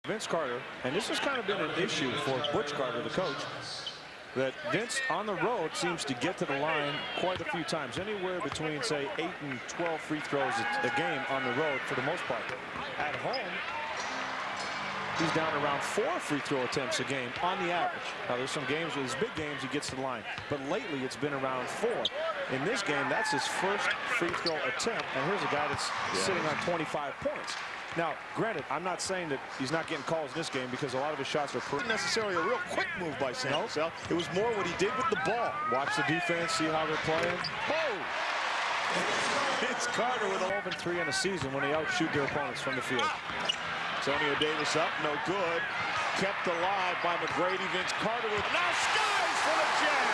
Vince Carter, and this has kind of been an issue for Butch Carter, the coach, that Vince on the road seems to get to the line quite a few times, anywhere between, say, 8 and 12 free throws a game on the road for the most part. At home, he's down around 4 free throw attempts a game on the average. Now, there's some games, with his big games, he gets to the line, but lately it's been around 4. In this game, that's his first free throw attempt, and here's a guy that's sitting on 25 points. Now, granted, I'm not saying that he's not getting calls in this game because a lot of his shots are pretty. Necessarily a real quick move by San Jose. It was more what he did with the ball. Watch the defense, see how they're playing. Oh! It's Carter with 12 and 3 in a season when they outshoot their opponents from the field. Antonio Davis up, no good. Kept alive by McGrady. Vince Carter with now skies for the jam.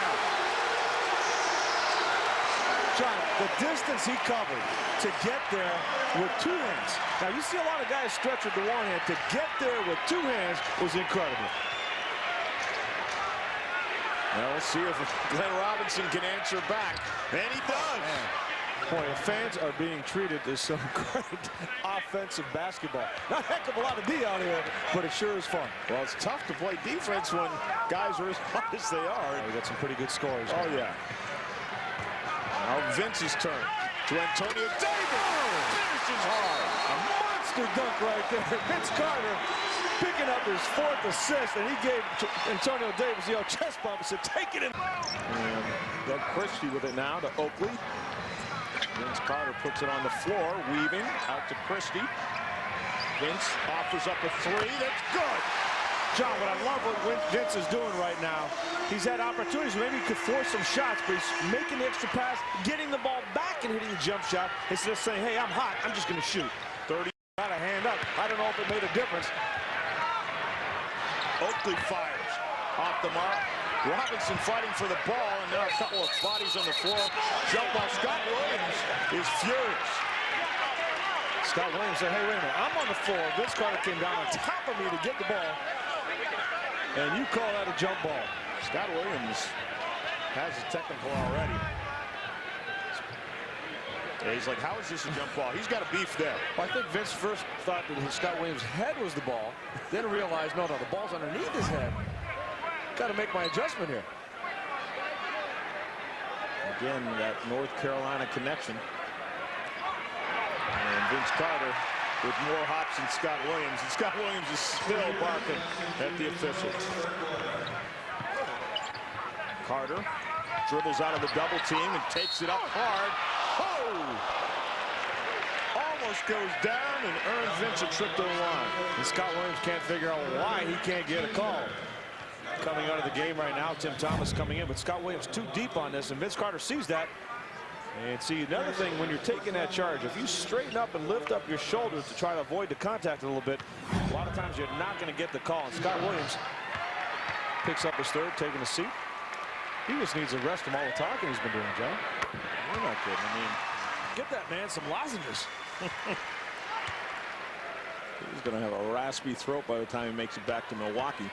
John, the distance he covered to get there with 2 hands. Now, you see a lot of guys stretch with the 1 hand. To get there with 2 hands was incredible. Now, we'll see if Glenn Robinson can answer back. And he does. Boy, the fans are being treated as some great offensive basketball. Not a heck of a lot of D out here, but it sure is fun. Well, it's tough to play defense when guys are as hot as they are. Oh, we got some pretty good scores. Oh, yeah. Now Vince's turn to Antonio Davis. Finishes hard. A monster dunk right there. Vince Carter picking up his 4th assist, and he gave Antonio Davis the old chest bump and said, take it in. And Doug Christie with it now to Oakley. Vince Carter puts it on the floor, weaving out to Christie. Vince offers up a 3. That's good. John, what I love what Vince is doing right now, he's had opportunities. Maybe he could force some shots, but he's making the extra pass, getting the ball back and hitting the jump shot instead of saying, hey, I'm hot, I'm just going to shoot. 30. Got a hand up. I don't know if it made a difference. Oakley fires off the mark. Robinson fighting for the ball, and now a couple of bodies on the floor. Jump ball. Scott Williams is furious. Scott Williams said, hey, wait a minute, I'm on the floor. Vince Carter came down on top of me to get the ball, and you call that a jump ball. Scott Williams has a technical already. He's like, how is this a jump ball? He's got a beef there. Well, I think Vince first thought that Scott Williams' head was the ball, then realized, no, the ball's underneath his head. Got to make my adjustment here. Again, that North Carolina connection. And Vince Carter with more hops than Scott Williams. And Scott Williams is still barking at the officials. Carter dribbles out of the double team and takes it up hard. Oh! Almost goes down and earns Vince a trip to the line. And Scott Williams can't figure out why he can't get a call. Coming out of the game right now, Tim Thomas coming in, but Scott Williams too deep on this, and Vince Carter sees that. And see, another thing, when you're taking that charge, if you straighten up and lift up your shoulders to try to avoid the contact a little bit, a lot of times you're not going to get the call. And Scott Williams picks up his 3rd, taking a seat. He just needs to rest from all the talking he's been doing, John. You're not kidding. I mean, get that man some lozenges. He's going to have a raspy throat by the time he makes it back to Milwaukee.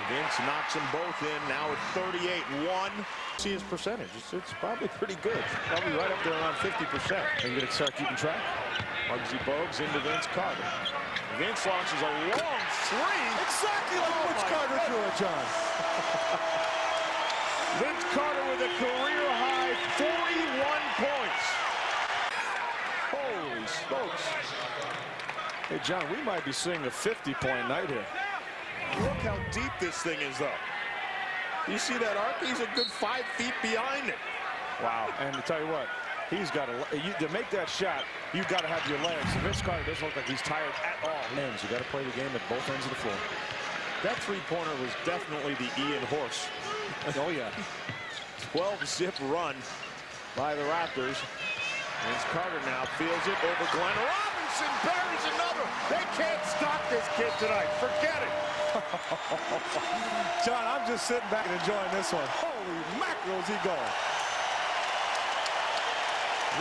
Vince knocks them both in, now at 38-1. See his percentage. It's probably pretty good. Probably right up there around 50%. Are you going to start keeping track? Muggsy Bogues into Vince Carter. Vince launches a long 3. Exactly like Vince Carter threw it, John. Vince Carter with a career-high 41 points. Holy smokes. Hey, John, we might be seeing a 50-point night here. Look how deep this thing is, though. You see that arc? He's a good 5 feet behind it. Wow. And to tell you what, he's got to make that shot, you've got to have your legs. Vince Carter doesn't look like he's tired at all. You got to play the game at both ends of the floor. That 3-pointer was definitely the Ian Horse. Oh, yeah. 12-zip run by the Raptors. Vince Carter now feels it over Glenn. Robinson buries another. They can't stop this kid tonight. Forget it. John, I'm just sitting back and enjoying this one. Holy mackerel, is he going.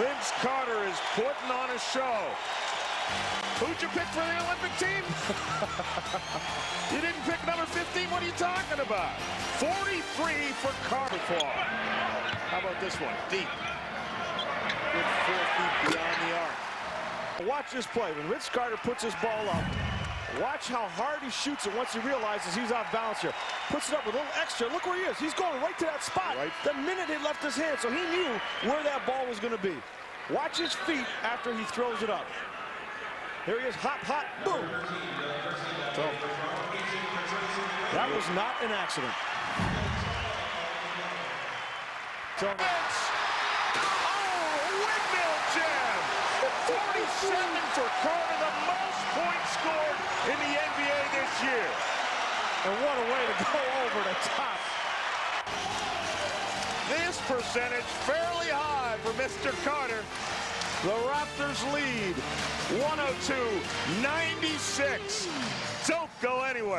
Vince Carter is putting on a show. Who'd you pick for the Olympic team? You didn't pick number 15? What are you talking about? 43 for Carter. How about this one? Deep. Good 4 feet beyond the arc. Watch this play. When Vince Carter puts his ball up, watch how hard he shoots it once he realizes he's off balance here. Puts it up with a little extra. Look where he is. He's going right to that spot. Right. The minute it left his hand, so he knew where that ball was going to be. Watch his feet after he throws it up. Here he is, hop, hop, boom. So, that was not an accident. So, Windmill jam! 47 for Carter, the most points scored in the NBA this year. and what a way to go over the top. This percentage fairly high for Mr. Carter. The Raptors lead 102-96. Don't go anywhere.